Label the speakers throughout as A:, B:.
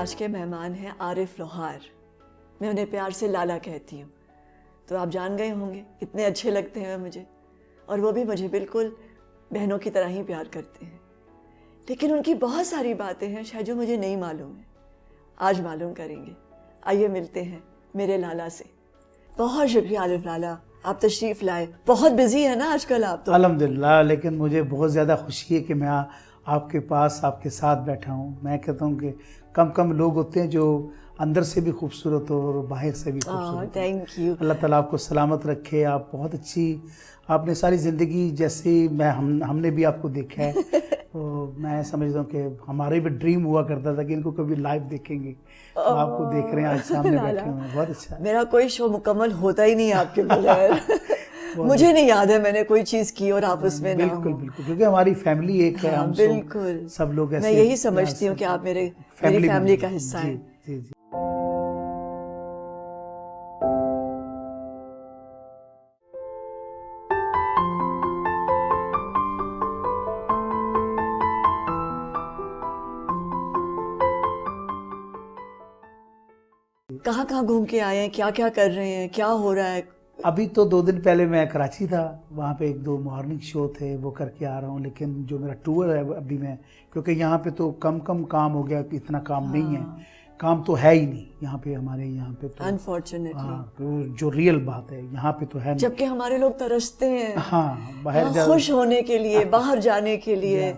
A: آج کے مہمان ہیں عارف لوہار. میں انہیں پیار سے لالا کہتی ہوں. تو آپ جان گئے ہوں گے کتنے اچھے لگتے ہیں مجھے, اور وہ بھی مجھے بالکل بہنوں کی طرح ہی پیار کرتے ہیں. لیکن ان کی بہت ساری باتیں ہیں شاید جو مجھے نہیں معلوم ہیں. آج معلوم کریں گے. آئیے ملتے ہیں میرے لالا سے. بہت شکریہ عارف لالا, آپ تشریف لائے. بہت بزی ہے نا آج کل آپ تو.
B: الحمدللہ, لیکن مجھے بہت زیادہ خوشی ہے کہ میں آپ کے پاس آپ کے ساتھ بیٹھا ہوں. میں کہتا ہوں کہ کم لوگ ہوتے ہیں جو اندر سے بھی خوبصورت ہو اور باہر سے بھی خوبصورت.
A: Thank you.
B: اللہ تعالیٰ آپ کو سلامت رکھے. آپ بہت اچھی, آپ نے ساری زندگی جیسے ہم نے بھی آپ کو دیکھا ہے, تو میں سمجھتا ہوں کہ ہمارے بھی ڈریم ہوا کرتا تھا کہ ان کو کبھی لائیو دیکھیں گے. تو آپ کو دیکھ رہے ہیں, آج سامنے بیٹھے ہوئے ہیں. بہت اچھا.
A: میرا کوئی شو مکمل ہوتا ہی نہیں آپ کے بغیر. مجھے نہیں یاد ہے میں نے کوئی چیز کی اور آپ اس میں نہ ہوں.
B: بالکل, کیونکہ ہماری فیملی ایک ہے. ہم
A: بالکل
B: سب لوگ ایسے,
A: میں یہی سمجھتی ہوں کہ آپ میری فیملی کا حصہ ہیں.
B: جی.
A: کہاں گھوم کے آئے ہیں, کیا کر رہے ہیں, کیا ہو رہا ہے؟
B: ابھی تو 2 دن پہلے میں کراچی تھا, وہاں پہ 1-2 مارننگ شو تھے, وہ کر کے آ رہا ہوں. لیکن جو میرا ٹور ہے ابھی میں, کیونکہ یہاں پہ تو کم کام ہو گیا, کہ اتنا کام نہیں ہے. کام تو ہے ہی نہیں یہاں پہ, ہمارے یہاں پہ تو
A: انفارچونیٹلی,
B: جو ریئل بات ہے یہاں پہ تو ہے نہیں.
A: جبکہ ہمارے لوگ ترستے ہیں
B: باہر
A: خوش ہونے کے لیے, باہر جانے کے لیے,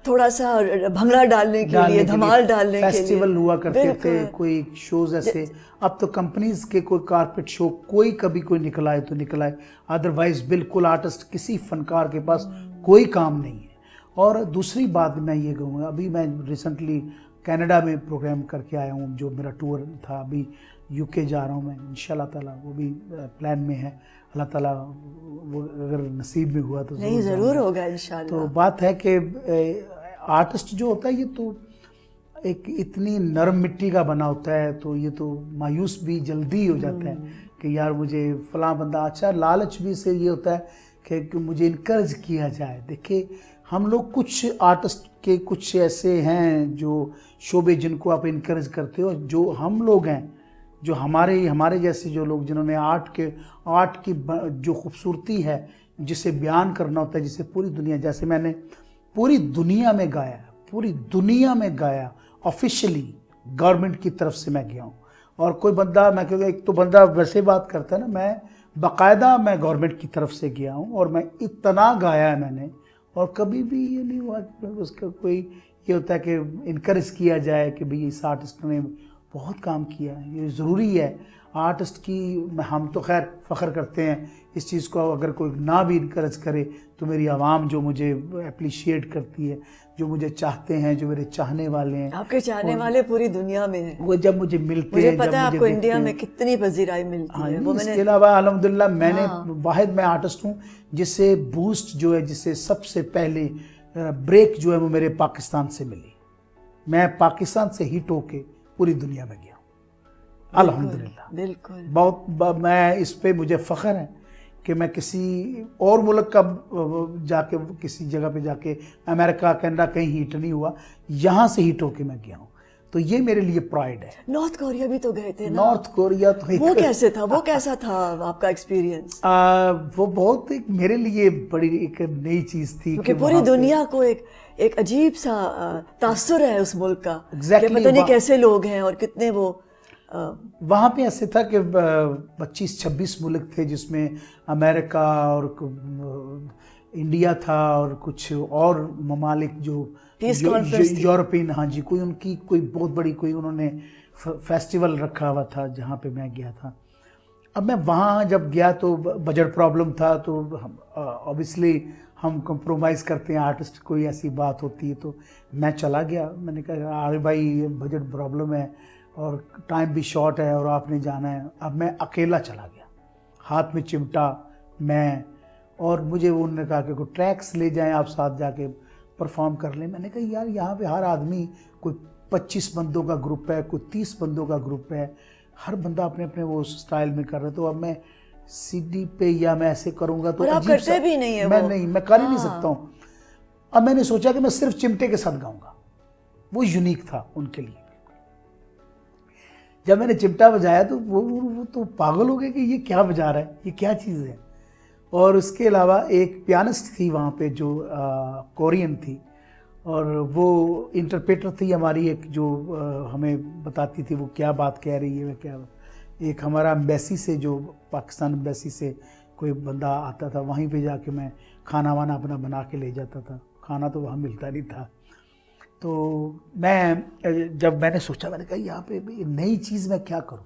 A: تھوڑا سا بھنگڑا ڈالنے کے لیے, دھمال ڈالنے کے لیے.
B: فیسٹیول ہوا کرتے تھے, کوئی شوز ایسے. اب تو کمپنیز کے کوئی کارپیٹ شو کبھی کوئی نکل آئے تو نکل آئے, ادروائز بالکل آرٹسٹ کسی فنکار کے پاس کوئی کام نہیں ہے. اور دوسری بات میں یہ کہوں گا, ابھی میں ریسنٹلی کینیڈا میں پروگرام کر کے آیا ہوں, جو میرا ٹور تھا. ابھی UK جا رہا ہوں میں انشاءاللہ تعالیٰ, وہ بھی پلان میں ہے. اللہ تعالیٰ وہ اگر نصیب میں ہوا تو
A: ضرور ہوگا انشاءاللہ.
B: تو بات ہے کہ آرٹسٹ جو ہوتا ہے یہ تو ایک اتنی نرم مٹی کا بنا ہوتا ہے, تو یہ تو مایوس بھی جلدی ہو جاتا ہے کہ یار مجھے فلاں بندہ. اچھا, لالچ بھی سے یہ ہوتا ہے کہ مجھے انکریج کیا جائے. دیکھیں ہم لوگ کچھ آرٹسٹ کے کچھ ایسے ہیں جو شعبے جن کو آپ انکریج کرتے ہو, جو ہم لوگ ہیں, جو ہمارے جیسے جو لوگ جنہوں نے آرٹ کی جو خوبصورتی ہے جسے بیان کرنا ہوتا ہے, جسے پوری دنیا, جیسے میں نے پوری دنیا میں گایا آفیشلی, گورنمنٹ کی طرف سے میں گیا ہوں. اور کوئی بندہ, میں کیونکہ ایک تو بندہ ویسے بات کرتا ہے نا, میں باقاعدہ میں گورنمنٹ کی طرف سے گیا ہوں, اور میں اتنا گایا ہے میں نے, اور کبھی بھی یہ نہیں ہوا کہ اس کا کوئی یہ ہوتا ہے کہ انکریج کیا جائے کہ بھئی اس آرٹسٹ نے بہت کام کیا ہے. یہ ضروری ہے آرٹسٹ کی. ہم تو خیر فخر کرتے ہیں اس چیز کو, اگر کوئی نہ بھی انکریج کرے تو میری عوام جو مجھے اپریشیٹ کرتی ہے, جو مجھے چاہتے ہیں, جو میرے چاہنے والے ہیں.
A: آپ کے چاہنے والے پوری دنیا میں ہیں.
B: وہ جب مجھے ملتے
A: ہیں, مجھے پتا ہے آپ کو انڈیا میں کتنی پذیرائی ملتی ہے.
B: اس کے علاوہ الحمدللہ میں نے میں آرٹسٹ ہوں جس سے بوسٹ جو ہے, جس سے سب سے پہلے بریک جو ہے وہ میرے پاکستان سے ملی. میں پاکستان سے ہٹ ہو کے پوری دنیا میں گیا ہوں الحمدللہ.
A: بالکل
B: بہت, میں اس پہ مجھے فخر ہے کہ میں کسی اور ملک کا جا کے, کسی جگہ پہ جا کے, امریکہ کینیڈا کہیں ہٹ نہیں ہوا, یہاں سے ہٹ ہو کے میں گیا ہوں. تو یہ میرے لیے پرائڈ ہے.
A: نارتھ کوریا بھی تو گئے تھے نا.
B: نارتھ کوریا تو
A: وہ کیسے تھا, وہ کیسا تھا آپ کا ایکسپیرینس؟
B: وہ بہت میرے لیے بڑی ایک نئی چیز تھی,
A: کیونکہ پوری دنیا کو ایک عجیب سا تاثر ہے اس ملک کا, کہ پتہ نہیں کیسے لوگ ہیں اور کتنے وہ.
B: وہاں پہ ایسے تھا کہ 25-26 ملک تھے, جس میں امریکہ اور انڈیا تھا, اور کچھ اور ممالک جو یورپین, ہاں جی, کوئی ان کی کوئی بہت بڑی کوئی انہوں نے فیسٹیول رکھا ہوا تھا جہاں پہ میں گیا تھا. اب میں وہاں جب گیا تو بجٹ پرابلم تھا, تو اوبیسلی ہم کمپرومائز کرتے ہیں, آرٹسٹ کوئی ایسی بات ہوتی ہے. تو میں چلا گیا, میں نے کہا ارے بھائی یہ بجٹ پرابلم ہے اور ٹائم بھی شارٹ ہے اور آپ نے جانا ہے. اب میں اکیلا چلا گیا, ہاتھ میں چمٹا میں, اور مجھے انہوں نے کہا کہ کوئی ٹریکس لے جائیں آپ ساتھ جا کے پرفارم کر لیں. میں نے کہا یار یہاں پہ ہر آدمی کوئی 25 بندوں کا گروپ ہے, کوئی 30 بندوں کا گروپ ہے, ہر بندہ اپنے اپنے وہ سٹائل میں کر رہا ہے. تو اب میں CD پہ یا میں ایسے کروں گا تو
A: عجیب سا, بھی نہیں ہے,
B: میں کر ہی نہیں سکتا ہوں. اب میں نے سوچا کہ میں صرف چمٹے کے ساتھ گاؤں گا, وہ یونیک تھا ان کے لیے. جب میں نے چمٹا بجایا تو وہ تو پاگل ہو گئے کہ یہ کیا بجا رہا ہے, یہ کیا چیز ہے. اور اس کے علاوہ ایک پیانسٹ تھی وہاں پہ جو کورین تھی, اور وہ انٹرپریٹر تھی ہماری ایک, جو ہمیں بتاتی تھی وہ کیا بات کہہ رہی ہے کیا. ایک ہمارا ایمبیسی سے, جو پاکستان ایمبیسی سے کوئی بندہ آتا تھا, وہیں پہ جا کے میں کھانا وانا اپنا بنا کے لے جاتا تھا. کھانا تو وہاں ملتا نہیں تھا. تو جب میں نے سوچا, میں نے کہا یہاں پہ نئی چیز میں کیا کروں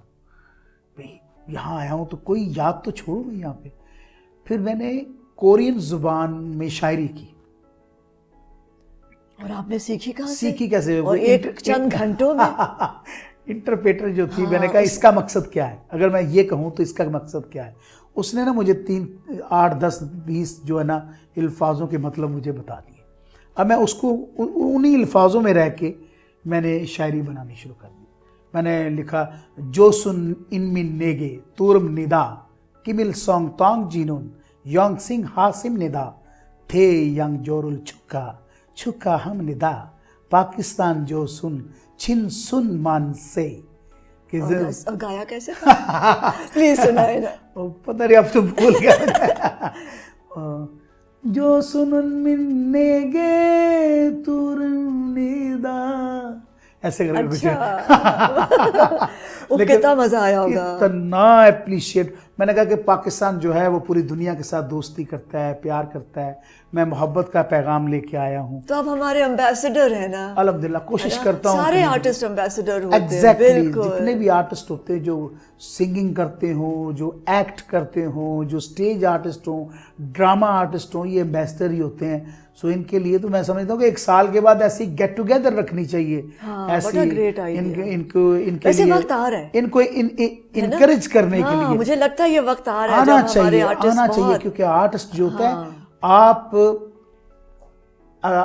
B: بھئی, یہاں آیا ہوں تو کوئی یاد تو چھوڑوں میں یہاں پہ. پھر میں نے کورین زبان میں شاعری کی.
A: اور آپ نے سیکھی کہاں سے؟
B: سیکھی کیسے؟
A: اور ایک چند گھنٹوں میں.
B: انٹرپریٹر جو تھی, میں نے کہا اس کا مقصد کیا ہے, اگر میں یہ کہوں تو اس کا مقصد کیا ہے. اس نے نا مجھے 8 10 20 جو ہے نا الفاظوں کے مطلب مجھے بتا دیے. اب میں اس کو انہی الفاظوں میں رہ کے میں نے شاعری بنانی شروع کر دی. میں نے لکھا جو سن ان من نیگے تورم ندا کمل سونگ تونگ جینون یونگ سنگ ہاسم ندا تھے ینگ جورل چھکا چھکا ہم ندا پاکستان جو سن چھن سن مان سے.
A: گایا کیسے تھا پلیز سنائے نا.
B: پتہ نہیں اب تو بھول گیا. جو سنن من نیگے تورم ندا, ایسے کر کے
A: وہ کتنا مزہ آیا ہوگا,
B: اتنا اپریشیٹ. میں نے کہا کہ پاکستان جو ہے وہ پوری دنیا کے ساتھ دوستی کرتا ہے, پیار کرتا ہے. میں محبت کا پیغام لے کے آیا ہوں.
A: تو اب ہمارے امبیسڈر ہیں نا.
B: الحمدللہ کوشش کرتا ہوں.
A: سارے آرٹسٹ امبیسڈر ہوتے ہیں.
B: ایگزیکٹلی, جتنے بھی آرٹسٹ ہوتے ہیں جو سنگنگ کرتے ہوں, جو ایکٹ کرتے ہوں, جو اسٹیج آرٹسٹ ہوں, ڈرامہ آرٹسٹ ہوں, یہ امبیسڈر ہی ہوتے ہیں. سو ان کے لیے تو میں سمجھتا ہوں کہ 1 سال کے بعد ایسی گیٹ ٹوگیدر رکھنی چاہیے. ایسی ان کے لیے
A: وقت آ رہا ہے
B: ان کو انکریج کرنے کے لیے.
A: مجھے لگتا ہے یہ وقت آ رہا ہے
B: آنا چاہیے, کیونکہ آرٹسٹ جو ہوتا ہے,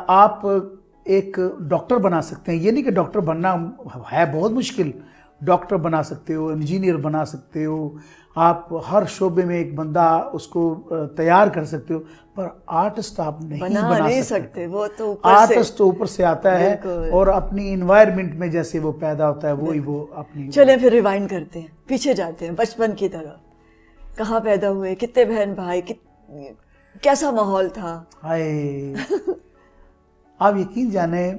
B: آپ ایک ڈاکٹر بنا سکتے ہیں. یہ نہیں کہ ڈاکٹر بننا ہے بہت مشکل. ڈاکٹر بنا سکتے ہو, انجینئر بنا سکتے ہو, آپ ہر شعبے میں ایک بندہ اس کو تیار کر سکتے ہو, پر آرٹسٹ آپ نہیں بنا سکتے.
A: وہ تو
B: آرٹسٹ اوپر سے آتا ہے, اور اپنی انوائرمنٹ میں جیسے وہ پیدا ہوتا ہے وہی وہ اپنی.
A: چلیں پھر ریوائنڈ کرتے ہیں, پیچھے جاتے ہیں بچپن کی طرف. کہاں پیدا ہوئے, کتنے بہن بھائی, کیسا ماحول تھا؟
B: ہائے آپ یقین جانے,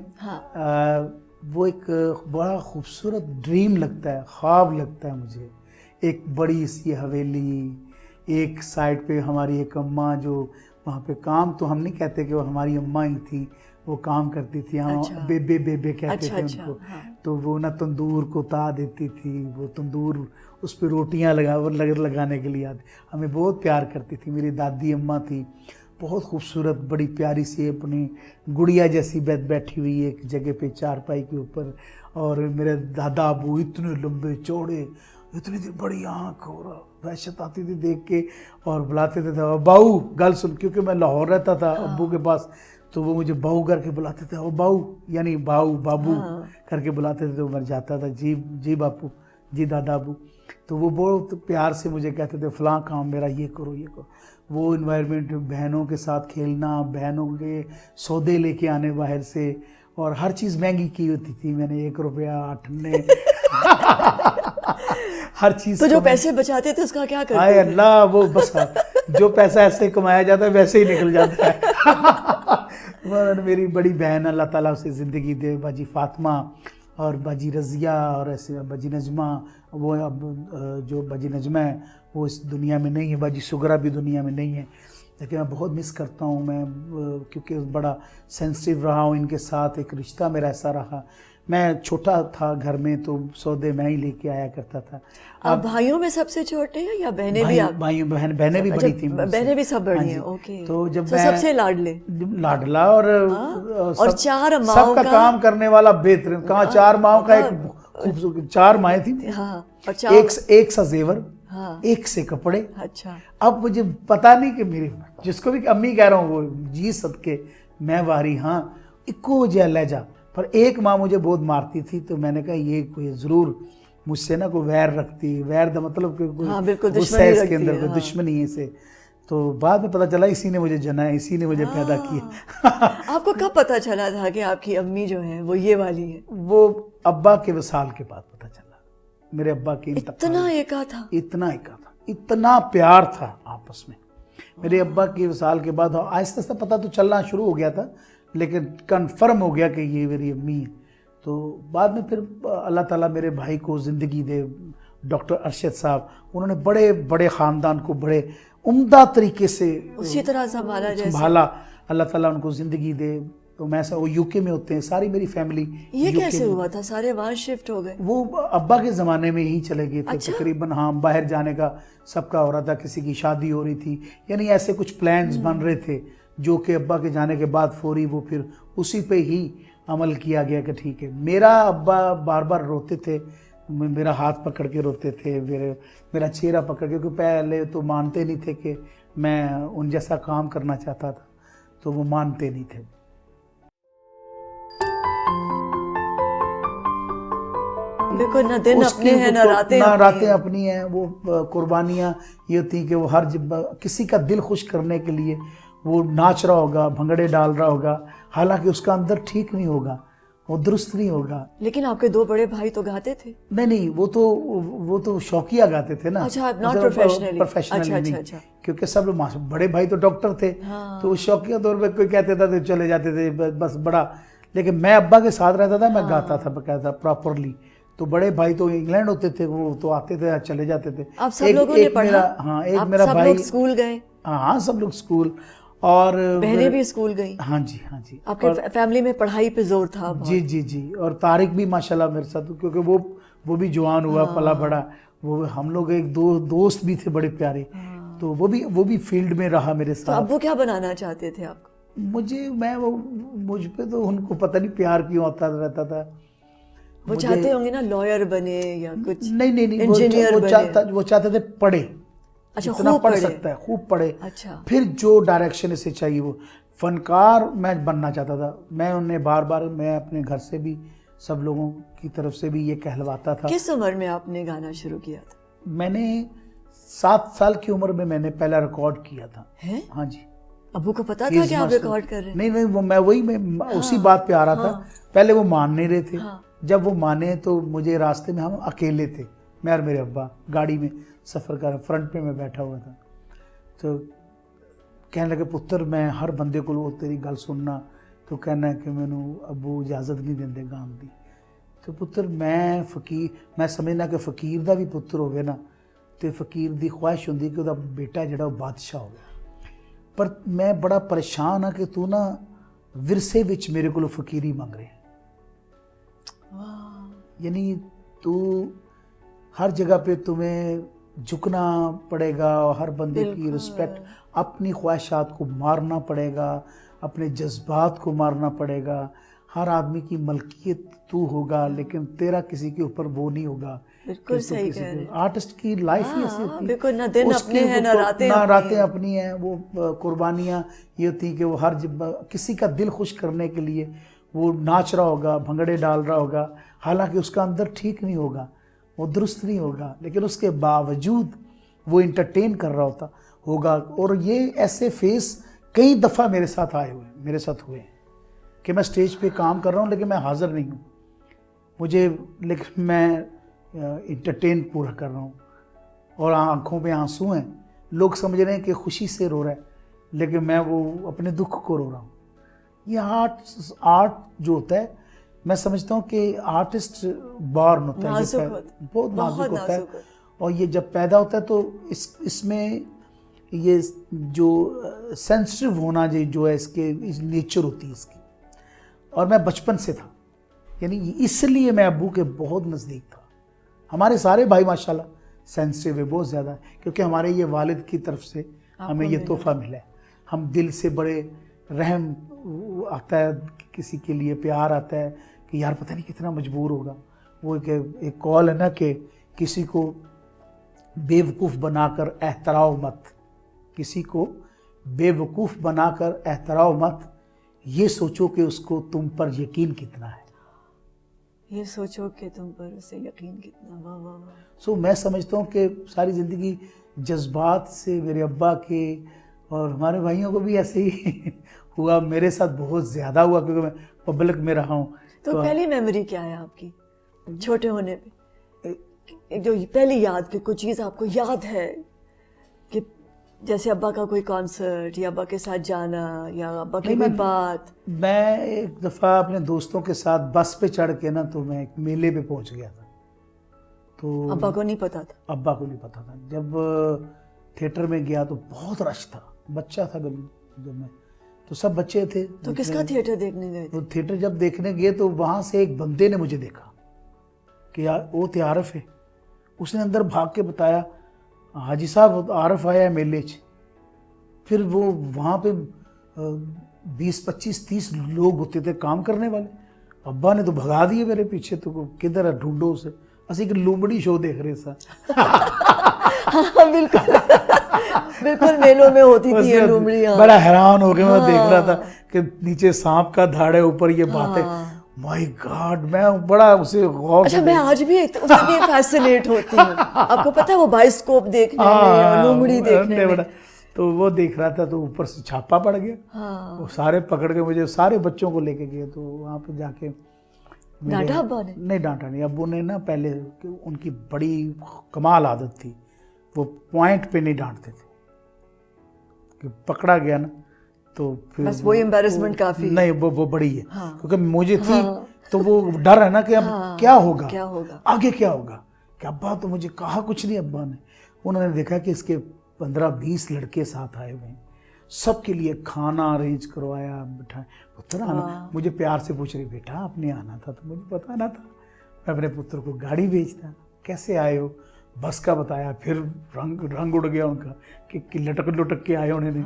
B: وہ ایک بڑا خوبصورت ڈریم لگتا ہے, خواب لگتا ہے مجھے. ایک بڑی سی حویلی, ایک سائڈ پہ ہماری ایک اماں, جو وہاں پہ کام تو ہم نہیں کہتے کہ وہ ہماری اماں ہی تھی, وہ کام کرتی تھی. ہم بیبے بیبے کہتے تھے ان کو. تو وہ نہ تندور کو تا دیتی تھی, وہ تندور اس پہ روٹیاں لگانے کے لیے آتی. ہمیں بہت پیار کرتی تھی. میری دادی اماں تھی, بہت خوبصورت, بڑی پیاری سی, اپنی گڑیا جیسی بیٹھی ہوئی ایک جگہ پہ چارپائی کے اوپر. اور میرے دادا ابو اتنے لمبے چوڑے, اتنی بڑی آنکھ, اور وحشت آتی تھی دیکھ کے. اور بلاتے تھے باؤ گل سن, کیونکہ میں لاہور رہتا تھا ابو کے پاس, تو وہ مجھے باؤ کر کے بلاتے تھے. اور باؤ یعنی باؤ بابو کر کے بلاتے تھے. تو میں جاتا تھا, جی باپو, جی دادا ابو. تو وہ بہت پیار سے مجھے کہتے تھے فلاں کام میرا یہ کرو یہ کرو. وہ انوائرمنٹ, بہنوں کے ساتھ کھیلنا, بہنوں کے سودے لے کے آنے باہر سے, اور ہر چیز مہنگی کی ہوتی تھی. میں نے 1 روپیہ 8 آنے ہر چیز.
A: تو جو پیسے بچاتے تھے اس کا کیا کرتے؟
B: ہائے اللہ, وہ بس جو پیسہ ایسے کمایا جاتا ہے ویسے ہی نکل جاتا ہے. میری بڑی بہن, اللہ تعالیٰ اسے زندگی دے, باجی فاطمہ اور باجی رضیہ, اور ایسے باجی نجمہ. وہ اب جو باجی نجمہ ہے وہ اس دنیا میں نہیں ہے, باجی سگرا بھی دنیا میں نہیں ہے. لیکن میں بہت مس کرتا ہوں میں, کیونکہ بڑا سینسٹیو رہا ہوں ان کے ساتھ. ایک رشتہ میرا ایسا رہا. میں چھوٹا تھا گھر میں تو سودے میں ہی لے کے آیا کرتا تھا.
A: آپ بھائیوں میں سب سے چھوٹے ہیں یا بہنیں بھی؟
B: بہنیں بھی بڑی تھیں.
A: بہنیں بھی سب بڑی ہیں, اوکے.
B: تو جب میں
A: سب سے لاڈلا, اور
B: 4 سب کا کام کرنے والا بہترین. کہاں 4 ماؤں کا ایک خوبصورت, 4 مائیں تھیں, ایک سا زیور, ایک سے کپڑے.
A: اچھا.
B: اب مجھے پتا نہیں کہ میری جس کو بھی امی کہہ رہا ہوں وہ جی صدقے میں واری, ہاں اکو جا لہجہ. پر ایک ماں مجھے بہت مارتی تھی, تو میں نے کہا یہ کوئی ضرور مجھ سے نا کوئی ویر رکھتی. ویر دا مطلب کہ غصہ ہے اس کے اندر, کوئی دشمنی ہے اسے. تو بعد میں پتہ چلا اسی نے مجھے جنا ہے, اسی نے مجھے پیدا کیا.
A: آپ کو کب پتہ چلا تھا کہ آپ کی امی جو ہیں وہ یہ والی ہیں؟
B: وہ ابا کے وصال کے بعد پتہ چلا. میرے ابا کے انتقال،
A: اتنا ایکا تھا،
B: اتنا ایکا تھا، اتنا پیار تھا آپس میں. میرے ابا کے وصال کے بعد آہستہ آہستہ پتہ تو چلنا شروع ہو گیا تھا، لیکن کنفرم ہو گیا کہ یہ میری امی ہے. تو بعد میں پھر اللہ تعالیٰ میرے بھائی کو زندگی دے، ڈاکٹر ارشد صاحب، انہوں نے بڑے بڑے خاندان کو بڑے عمدہ طریقے سے
A: اسی طرح سنبھالا جیسے.
B: سنبھالا. اللہ تعالیٰ ان کو زندگی دے. تو میں وہ یو کے میں ہوتے ہیں، ساری میری فیملی.
A: یہ کیسے ہوا تھا؟ سارے وہاں شفٹ ہو گئے؟
B: وہ ابا کے زمانے میں ہی چلے گئے تھے تقریباً. ہاں، باہر جانے کا سب کا ہو رہا تھا، کسی کی شادی ہو رہی تھی، یعنی ایسے کچھ پلانز بن رہے تھے جو کہ ابا کے جانے کے بعد فوری وہ پھر اسی پہ ہی عمل کیا گیا کہ ٹھیک ہے. میرا ابا بار بار روتے تھے، میرا ہاتھ پکڑ کے روتے تھے، میرا چہرہ پکڑ کے، کیونکہ پہلے تو مانتے نہیں تھے کہ میں ان جیسا کام کرنا چاہتا تھا، تو وہ مانتے نہیں تھے.
A: دیکھو نہ دن اپنے ہیں نہ
B: راتیں اپنی ہیں. وہ قربانیاں یہ ہوتی ہیں کہ وہ ہر کسی کا دل خوش کرنے کے لیے وہ ناچ رہا ہوگا، بھنگڑے ڈال رہا ہوگا، حالانکہ اس کا اندر ٹھیک نہیں ہوگا، وہ درست نہیں ہوگا.
A: لیکن آپ کے 2 بڑے بھائی تو گاتے تھے؟
B: نہیں، وہ تو شوقیہ گاتے تھے نا.
A: اچھا، ناٹ پروفیشنلی نہیں،
B: کیونکہ سب لوگ بڑے بھائی تو ڈاکٹر تھے، تو شوقیہ طور پہ کوئی کہتے تھا تو چلے جاتے تھے بس بڑا. لیکن میں ابا کے ساتھ رہتا تھا، میں گاتا تھا باقاعدہ پراپرلی. تو بڑے بھائی تو انگلینڈ ہوتے تھے، وہ تو آتے تھے چلے جاتے تھے.
A: آپ سب لوگوں نے پڑھا؟
B: ہاں، ایک میرا بھائی.
A: سب لوگ اسکول گئے؟
B: ہاں، سب لوگ اسکول. اور
A: بہنیں بھی اسکول گئیں؟
B: ہاں جی.
A: آپ کے فیملی میں پڑھائی پہ زور تھا؟
B: جی. اور طارق بھی ماشاءاللہ میرے ساتھ، کیونکہ وہ بھی جوان ہوا، پلا بڑا. وہ ہم لوگ ایک دوست بھی تھے بڑے پیارے، تو وہ بھی فیلڈ میں رہا میرے ساتھ.
A: تو ابو کیا بنانا چاہتے تھے آپ کو؟
B: مجھ پہ تو ان کو پتہ نہیں پیار کیوں آتا رہتا تھا.
A: وہ چاہتے ہوں گے نا لائر بنے یا کچھ؟
B: نہیں،
A: انجینئر بنے.
B: وہ چاہتے تھے پڑھے.
A: اچھا،
B: اتنا پڑھ سکتا ہے، خوب پڑھے.
A: اچھا.
B: پھر جو ڈائریکشن اسے چاہیے، وہ فنکار میں بننا چاہتا تھا. میں انہیں بار میں اپنے گھر سے بھی سب لوگوں کی طرف سے بھی یہ کہلواتا تھا.
A: کس عمر میں آپ نے گانا شروع کیا تھا؟
B: میں نے 7 سال کی عمر میں نے پہلا ریکارڈ کیا تھا. ہاں جی.
A: ابو کو پتا تھا کہ آپ ریکارڈ کر رہے ہیں؟
B: نہیں، میں اسی بات پہ آ رہا تھا. پہلے وہ مان نہیں رہے تھے. جب وہ مانے تو مجھے راستے میں، ہم اکیلے تھے، میں اور میرے ابا گاڑی میں سفر کر رہے، فرنٹ پہ میں بیٹھا ہوا تھا. تو کہنے لگے پتر میں ہر بندے کو تیری گل سننا، تو کہنا ہے کہ مینوں ابو اجازت نہیں دیندے گان دی. تو پتر میں سمجھنا کہ فقیر دا بھی پتر ہوگا نا، تو فقیر دی خواہش ہوندی کہ وہ بیٹا جڑا وہ بادشاہ ہوگا. پر میں بڑا پریشان ہاں کہ تو نا ورثے وچ میرے کو فقیری مانگ رہے ہیں. یعنی تو ہر جگہ پہ تمہیں جھکنا پڑے گا، ہر بندے کی رسپیکٹ، اپنی خواہشات کو مارنا پڑے گا، اپنے جذبات کو مارنا پڑے گا. ہر آدمی کی ملکیت تو ہوگا، لیکن تیرا کسی کے اوپر وہ نہیں ہوگا.
A: بالکل صحیح کہہ رہے ہیں.
B: آرٹسٹ کی لائف ہی ایسی ہوتی ہے.
A: بالکل، نہ دن اپنے ہیں نہ
B: راتیں اپنی ہیں. وہ قربانیاں یہ ہوتی ہیں کہ وہ ہر کسی کا دل خوش کرنے کے لیے وہ ناچ رہا ہوگا، بھنگڑے ڈال رہا ہوگا، حالانکہ اس کا اندر ٹھیک نہیں ہوگا، وہ درست نہیں ہوگا، لیکن اس کے باوجود وہ انٹرٹین کر رہا ہوگا. اور یہ ایسے فیس کئی دفعہ میرے ساتھ ہوئے کہ میں سٹیج پہ کام کر رہا ہوں لیکن میں حاضر نہیں ہوں، لیکن میں انٹرٹین پورا کر رہا ہوں، اور آنکھوں پہ آنسو ہیں. لوگ سمجھ رہے ہیں کہ خوشی سے رو رہا ہے، لیکن میں وہ اپنے دکھ کو رو رہا ہوں. یہ آرٹ جو ہوتا ہے، میں سمجھتا ہوں کہ آرٹسٹ بارن ہوتا ہے، بہت نازک ہوتا ہے. اور یہ جب پیدا ہوتا ہے تو اس میں یہ جو سینسٹیو ہونا جو ہے اس نیچر ہوتی ہے اس کی. اور میں بچپن سے تھا، یعنی اس لیے میں ابو کے بہت نزدیک تھا. ہمارے سارے بھائی ماشاءاللہ سینسٹیو ہے بہت زیادہ، کیونکہ ہمارے یہ والد کی طرف سے ہمیں یہ تحفہ ملا ہے. ہم دل سے بڑے رحم آتا ہے کسی کے لیے، پیار آتا ہے کہ یار پتہ نہیں کتنا مجبور ہوگا. وہ ایک کال ہے نا کہ کسی کو بے وقوف بنا کر احتراؤ مت، کسی کو بے وقوف بنا کر احتراؤ مت، یہ سوچو کہ اس کو تم پر یقین کتنا ہے.
A: یہ سوچو کہ تم پر اسے یقین کتنا. واہ واہ واہ.
B: سو میں سمجھتا ہوں کہ ساری زندگی جذبات سے میرے ابا کے اور ہمارے بھائیوں کو بھی ایسے ہی ہوا. میرے ساتھ بہت زیادہ ہوا کیونکہ میں پبلک میں رہا ہوں.
A: تو پہلی میموری کیا ہے آپ کی چھوٹے ہونے پہ؟ جو پہلی یاد کی کوئی چیز آپ کو یاد ہے کہ جیسے ابا کا کوئی کانسرٹ یا ابا کے ساتھ جانا یا ابا کی کوئی بات؟
B: میں ایک دفعہ اپنے دوستوں کے ساتھ بس پہ چڑھ کے نا تو میں ایک میلے پہ پہنچ گیا تھا. تو
A: ابا کو نہیں پتا تھا؟
B: ابا کو نہیں پتا تھا. جب تھیٹر میں گیا تو بہت رش تھا, بچہ تھا جب میں, تو سب بچے تھے.
A: تو کس کا تھیٹر دیکھنے گئے تھے؟
B: تھیٹر جب دیکھنے گئے تو وہاں سے ایک بندے نے مجھے دیکھا کہ وہ تے عارف ہے. اس نے اندر بھاگ کے بتایا حاجی صاحب عارف آیا ہے میلے چ. پھر وہ وہاں پہ 20-25-30 لوگ ہوتے تھے کام کرنے والے. ابا نے تو بھگا دیے میرے پیچھے, تو کدھر ہے ڈھونڈو اسے. اسی ایک لومڑی شو دیکھ رہے سا.
A: بالکل بالکل میلوں میں ہوتی تھی یہ لومڑیاں.
B: بڑا حیران ہو گیا, میں دیکھ رہا تھا کہ نیچے سانپ کا دھاڑ ہے, اوپر یہ باتیں. مائی گاڈ, میں بڑا اسے غور.
A: اچھا, میں آج بھی اتنی فیسنیٹ ہوتی ہوں. آپ کو پتا ہے وہ بائسکوپ دیکھنے میں اور لومڑی دیکھنے میں.
B: تو وہ دیکھ رہا تھا تو اوپر سے چھاپا پڑ گیا. وہ سارے پکڑ کے مجھے سارے بچوں کو لے کے گئے. تو وہاں پہ جا کے
A: ڈانٹا ابا نے؟
B: نہیں ڈانٹا نہیں. ابو نے نا پہلے ان کی بڑی کمال عادت تھی, وہ پوائنٹ پہ نہیں ڈانٹتے تھے. کہ پکڑا گیا نا تو پھر
A: بس وہی امبیرسمنٹ کافی
B: نہیں, وہ بڑی ہے کیونکہ مجھے تھی. تو وہ ڈر ہے نا کہ اب کیا ہوگا, آگے کیا ہوگا. کہ ابا تو مجھے کہا کچھ نہیں. ابا نے, انہوں نے دیکھا کہ اس کے 15-20 لڑکے ساتھ آئے ہوئے ہیں, سب کے لیے کھانا ارینج کروایا, بٹھایا. پتر آنا, مجھے پیار سے پوچھ رہی بیٹا آپ نے آنا تھا, تو مجھے پتا نہ تھا. میں اپنے پتر کو گاڑی بھیجتا, کیسے آئے ہو, بس کا بتایا. پھر رنگ اڑ گیا ان کا کہ لٹک کے آئے انہوں نے.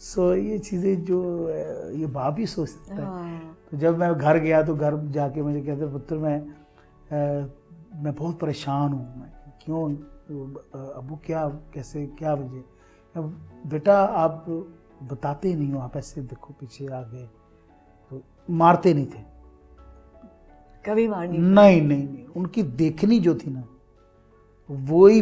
B: سو یہ چیزیں جو یہ باپ ہی سوچ سکتا ہے. تو جب میں گھر گیا تو گھر جا کے مجھے کہتے پتر میں بہت پریشان ہوں. میں کیوں ابو, کیا کیسے, کیا وجہ؟ بیٹا آپ بتاتے ہی نہیں ہو, آپ ایسے دیکھو پیچھے آ گئے. تو مارتے نہیں تھے
A: کبھی, مارنی
B: نہیں. ان کی دیکھنی جو تھی نا وہی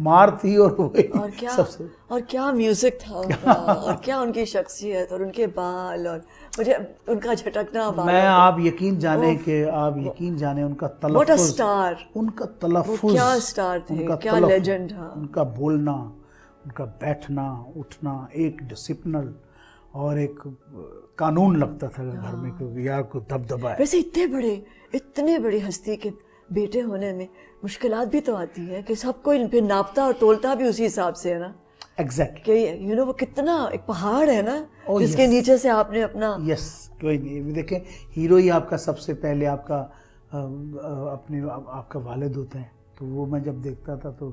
B: مار تھی. اور
A: کیا میوزک تھا ان کا, اور کیا ان کی شخصیت اور ان کے بال, اور مجھے ان کا جھٹکنا.
B: میں آپ یقین جانے کہ آپ یقین جانے ان کا تلفظ,
A: واٹ اے اسٹار,
B: ان کا تلفظ,
A: کیا اسٹار تھے, کیا لیجنڈ تھا.
B: ان کا بولنا, ان کا بیٹھنا اٹھنا ایک ڈسپلن اور ایک قانون لگتا تھا گھر میں کہ یار کو دبدبا ہے.
A: ویسے اتنے بڑی ہستی کے بیٹے ہونے میں مشکلات بھی تو آتی ہے کہ سب کو پھر ناپتا اور تولتا بھی اسی حساب سے ہے نا.
B: ایگزیکٹلی.
A: وہ کتنا ایک پہاڑ ہے نا جس کے نیچے سے آپ نے اپنا.
B: یس, کوئی نہیں. دیکھیں ہیرو ہی آپ کا سب سے پہلے آپ کا آپ کا والد ہوتا ہے. تو وہ میں جب دیکھتا تھا تو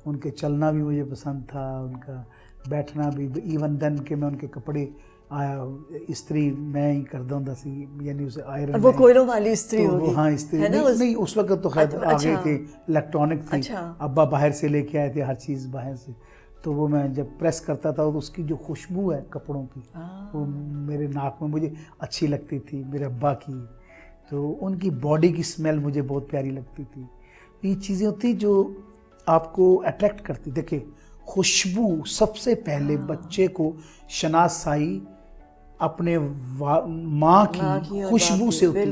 B: ان کے چلنا بھی مجھے پسند تھا, ان کا بیٹھنا بھی. ایون دین کہ میں ان کے کپڑے استری میں ہی کرتا ہوں سی, یعنی اسے آئرن.
A: وہ کوئلوں والی استری ہوگی.
B: ہاں استری نہیں, اس وقت تو خیر آ گئی تھی, الیکٹرانک تھی. ابا باہر سے لے کے آئے تھے ہر چیز باہر سے. تو وہ میں جب پریس کرتا تھا تو اس کی جو خوشبو ہے کپڑوں کی وہ میرے ناک میں مجھے اچھی لگتی تھی, میرے ابا کی. تو ان کی باڈی کی اسمیل مجھے بہت پیاری لگتی تھی. یہ چیزیں ہوتی جو آپ کو اٹریکٹ کرتی. دیکھیں خوشبو سب سے پہلے بچے کو شناسائی اپنے ماں کی خوشبو سے ہوتی.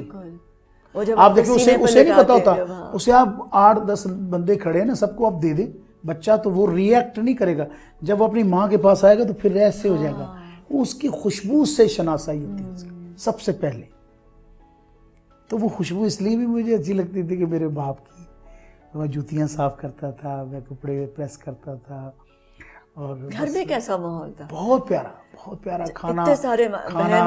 B: آپ دیکھیں اسے نہیں پتا ہوتا, اسے آپ 8-10 بندے کھڑے ہیں نا, سب کو آپ دے دیں بچہ, تو وہ ریئیکٹ نہیں کرے گا. جب وہ اپنی ماں کے پاس آئے گا تو پھر ایسے ہو جائے گا. اس کی خوشبو سے شناسائی ہوتی ہے سب سے پہلے. تو وہ خوشبو اس لیے بھی مجھے اچھی لگتی تھی کہ میرے باپ کی. میں جوتیاں صاف کرتا تھا, میں کپڑے پریس کرتا تھا. اور
A: گھر میں کیسا ماحول تھا؟
B: بہت پیارا, بہت پیارا. کھانا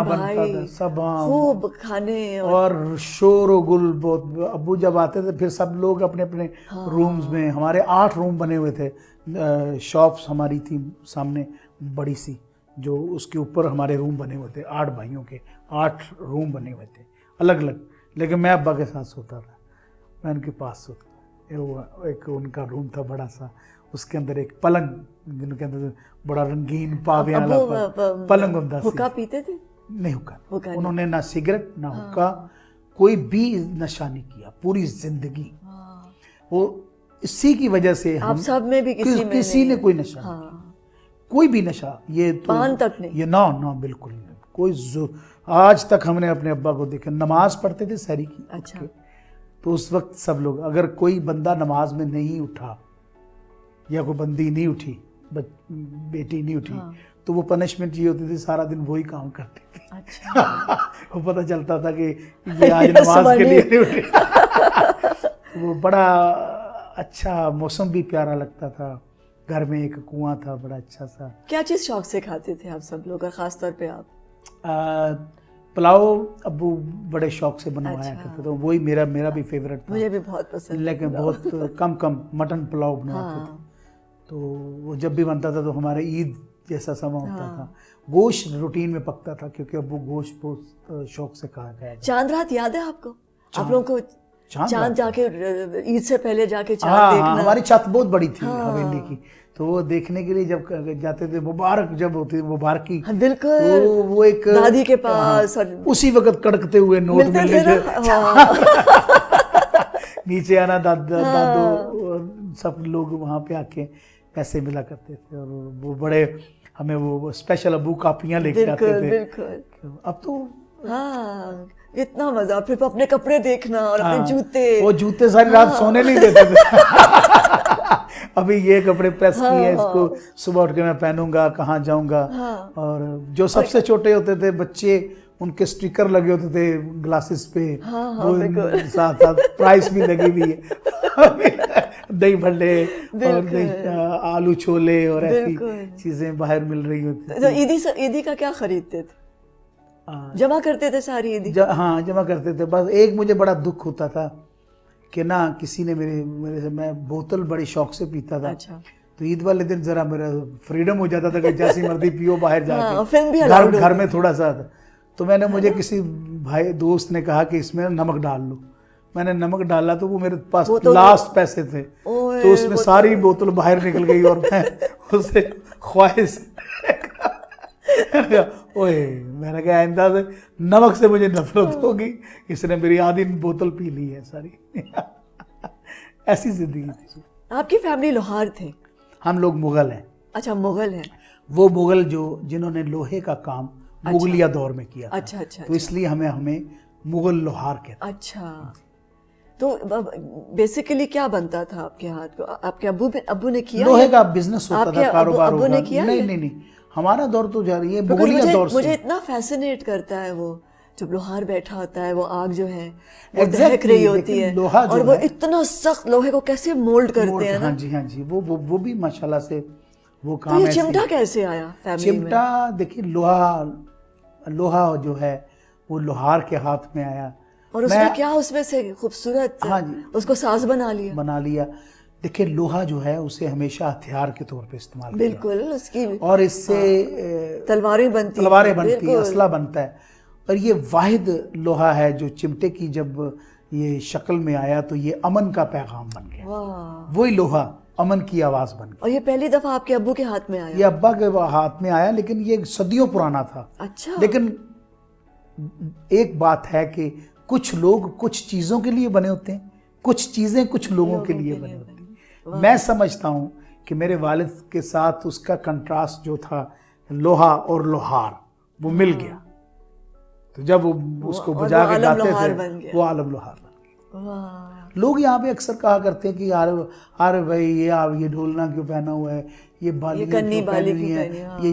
B: بنتا تھا, سب
A: خوب کھانے
B: اور شور و گل بہت. ابو جب آتے تھے پھر سب لوگ اپنے اپنے رومز میں. ہمارے 8 روم بنے ہوئے تھے. شاپس ہماری تھی سامنے بڑی سی, جو اس کے اوپر ہمارے روم بنے ہوئے تھے. 8 بھائیوں کے 8 روم بنے ہوئے تھے الگ الگ. لیکن میں ابا کے ساتھ سوتا تھا, میں ان کے پاس سوتا تھا. ایک ان کا روم تھا بڑا سا, اس کے اندر ایک پلنگ, جن کے اندر بڑا رنگین پاوے والا پلنگ ہوتا.
A: حقہ پیتے تھے؟
B: نہیں حقہ. انہوں نے نہ سگریٹ نہ حقہ, کوئی بھی نشہ نہیں کیا پوری زندگی. وہ اسی کی وجہ سے ہم
A: سب میں بھی
B: کسی نے کوئی نشہ نہیں کیا, کوئی بھی نشہ. یہ
A: پان تک نہیں,
B: یہ نہ بالکل کوئی. آج تک ہم نے اپنے ابا کو دیکھا نماز پڑھتے تھے سحری کی, تو اس وقت سب لوگ, اگر کوئی بندہ نماز میں نہیں اٹھا یا کوئی بندی نہیں اٹھی, بیٹی نہیں اٹھی, تو وہ پنشمنٹ یہ ہوتی تھی سارا دن وہی کام کرتی تھی.
A: اچھا.
B: وہ پتہ چلتا تھا کہ یہ آج نماز کے لیے نہیں اٹھی. وہ بڑا اچھا, موسم بھی پیارا لگتا تھا, گھر میں ایک کنواں تھا بڑا اچھا سا.
A: کیا چیز شوق سے کھاتے تھے آپ سب لوگ, اور خاص طور پہ آپ؟
B: پلاؤ ابو بڑے شوق سے بنوایا کرتے تھے, وہی میرا بھی فیوریٹ تھا.
A: مجھے بھی بہت پسند,
B: لیکن بہت کم مٹن پلاؤ بنواتے تھے. تو وہ جب بھی بنتا تھا تو ہمارے عید جیسا سما ہوتا تھا. گوشت روٹین میں پکتا تھا کیونکہ ابو گوشت بہت شوق سے کھایا گیا.
A: چاند رات یاد ہے آپ کو؟ آپ لوگوں کو چاند جا کے عید سے پہلے جا کے چاند دیکھنا؟
B: ہماری چھت بہت بڑی تھی حویلی کی, تو وہ دیکھنے کے لیے جب جاتے تھے, مبارک جب ہوتی مبارکی,
A: بالکل
B: وہ ایک
A: دادی کے پاس,
B: اسی وقت کڑکتے ہوئے نوٹ ملنے نیچے آنا, دادو سب لوگ وہاں پہ آ کے پیسے ملا کرتے تھے. اور وہ بڑے ہمیں وہ اسپیشل ابو کاپیاں لے کے آتے تھے. اب تو
A: اتنا مزہ, پھر اپنے کپڑے دیکھنا اور اپنے جوتے,
B: وہ جوتے ساری رات سونے نہیں دیتے تھے. ابھی یہ کپڑے پریس کیے ہیں, اس کو صبح اٹھ کے میں پہنوں گا, کہاں جاؤں گا. اور جو سب سے چھوٹے ہوتے تھے بچے, ان کے سٹیکر لگے ہوتے تھے گلاسز پہ, ساتھ ساتھ پرائس بھی لگی ہوئی ہے. دہی بھلے اور آلو چھولے اور ایسی چیزیں باہر مل رہی ہوتی.
A: تو عیدی کا کیا خریدتے تھے؟ جمع کرتے تھے ساری عیدی؟
B: ہاں جمع کرتے تھے. بس ایک مجھے بڑا دکھ ہوتا تھا کہ نا کسی نے میرے سے, میں بوتل بڑی شوق سے پیتا تھا, تو عید والے دن ذرا میرا فریڈم ہو جاتا تھا کہ جیسی مرضی پیو باہر جا کے, گھر میں تھوڑا سا تھا. تو میں نے, مجھے کسی بھائی دوست نے کہا کہ اس میں نمک ڈال لو. میں نے نمک ڈالا تو وہ میرے پاس لاسٹ پیسے تھے, تو اس میں ساری بوتل باہر نکل گئی. اور میں اسے خواہش میں نے کہا آئندہ سے نمک سے مجھے نفرت ہوگی, اس نے میری آدھی بوتل پی لی ہے ساری. ایسی زندگی تھی.
A: آپ کی فیملی لوہار تھے؟
B: ہم لوگ مغل ہیں.
A: اچھا, مغل ہیں.
B: وہ مغل جنہوں نے لوہے کا کام مغلیہ دور میں کیا تھا.
A: اچھا.
B: تو اس لیے ہمیں مغل لوہار کہتے ہیں.
A: اچھا. تو بیسیکلی کیا بنتا تھا آپ کے ہاتھ کو؟ آپ کے ابو نے کیا؟
B: لوہے کا بزنس ہوتا تھا, کاروبار
A: ابو نے کیا؟
B: نہیں, ہمارا دور تو جاری ہے مغلیہ دور سے.
A: مجھے اتنا فیسینیٹ کرتا ہے وہ جب لوہار بیٹھا ہوتا ہے, وہ آگ جو ہے وہ دہک رہی ہوتی ہے, اور وہ اتنا سخت لوہے کو کیسے مولڈ کرتے ہیں.
B: ہاں جی, وہ بھی ماشاءاللہ سے وہ کام.
A: تو یہ چمٹا کیسے آیا فیملی میں؟
B: چمٹا دیکھیے, لوہا جو ہے وہ لوہار کے ہاتھ میں آیا,
A: اور اس میں کیا, اس میں سے خوبصورت اس کو ساز بنا لیا.
B: دیکھیں لوہا جو ہے اسے ہمیشہ ہتھیار کے طور پہ استعمال کیا,
A: بالکل, اس کی
B: اور اس سے
A: تلواریں بنتی
B: ہیں, اسلحہ بنتا ہے. اور یہ واحد لوہا ہے جو چمٹے کی جب یہ شکل میں آیا تو یہ امن کا پیغام بن گیا. وہی لوہا امن کی آواز بن گیا.
A: اور یہ پہلی دفعہ آپ کے ابو کے ہاتھ میں آیا؟
B: یہ ابا کے ہاتھ میں آیا, لیکن یہ صدیوں پرانا تھا.
A: اچھا.
B: لیکن ایک بات ہے کہ کچھ لوگ کچھ چیزوں کے لیے بنے ہوتے ہیں, کچھ چیزیں کچھ لوگوں کے لیے بنے ہوتے ہیں. میں سمجھتا ہوں کہ میرے والد کے ساتھ اس کا کنٹراسٹ جو تھا لوہا اور لوہار, وہ مل گیا. تو جب وہ اس کو بجا کے گاتے تھے وہ عالم لوہار بن گیا. لوگ یہاں پہ اکثر کہا کرتے ہیں کہ یار بھائی یہ ڈھولنا کیوں پہنا ہوا ہے, یہ بالی کیوں پہنی ہوئی ہے, یہ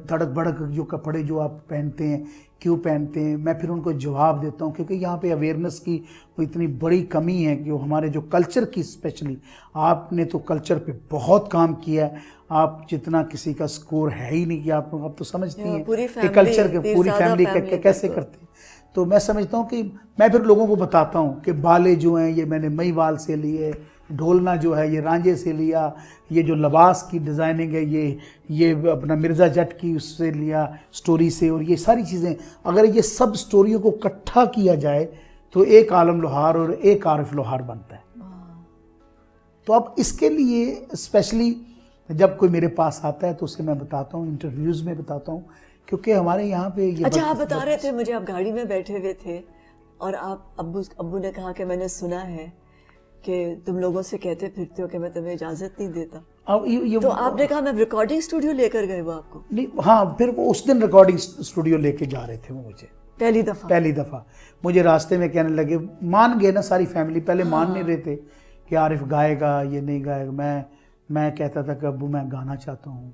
B: دھڑک بڑک جو کپڑے جو آپ پہنتے ہیں کیوں پہنتے ہیں. میں پھر ان کو جواب دیتا ہوں کیونکہ یہاں پہ اویئرنیس کی وہ اتنی بڑی کمی ہے کہ ہمارے جو کلچر کی, اسپیشلی آپ نے تو کلچر پہ بہت کام کیا ہے, آپ جتنا کسی کا سکور ہے ہی نہیں کہ آپ تو سمجھتی ہیں کہ کلچر کے پوری فیملی کیسے کرتے ہیں. تو میں سمجھتا ہوں کہ میں پھر لوگوں کو بتاتا ہوں کہ بالے جو ہیں یہ میں نے مہیوال سے لیے, ڈھولنا جو ہے یہ رانجھے سے لیا, یہ جو لباس کی ڈیزائننگ ہے یہ اپنا مرزا جٹ کی اس سے لیا سٹوری سے. اور یہ ساری چیزیں اگر یہ سب سٹوریوں کو اکٹھا کیا جائے تو ایک عالم لوہار اور ایک عارف لوہار بنتا ہے. تو اب اس کے لیے اسپیشلی جب کوئی میرے پاس آتا ہے تو اسے میں بتاتا ہوں, انٹرویوز میں بتاتا ہوں, کیونکہ ہمارے یہاں پہ یہ.
A: اچھا, آپ بتا رہے تھے مجھے, آپ گاڑی میں بیٹھے ہوئے تھے اور آپ ابو نے کہا کہ میں نے سنا ہے کہ تم لوگوں سے کہتے پھرتے ہو کہ میں تمہیں اجازت نہیں دیتا. تو آپ نے کہا میں ریکارڈنگ اسٹوڈیو لے کر گئے وہ آپ کو؟
B: نہیں, ہاں, پھر وہ اس دن ریکارڈنگ اسٹوڈیو لے کے جا رہے تھے وہ مجھے. پہلی دفعہ مجھے راستے میں کہنے لگے, مان گئے نا ساری فیملی, پہلے مان نہیں رہے تھے کہ عارف گائے گا یہ نہیں گائے گا. میں کہتا تھا کہ ابو میں گانا چاہتا ہوں,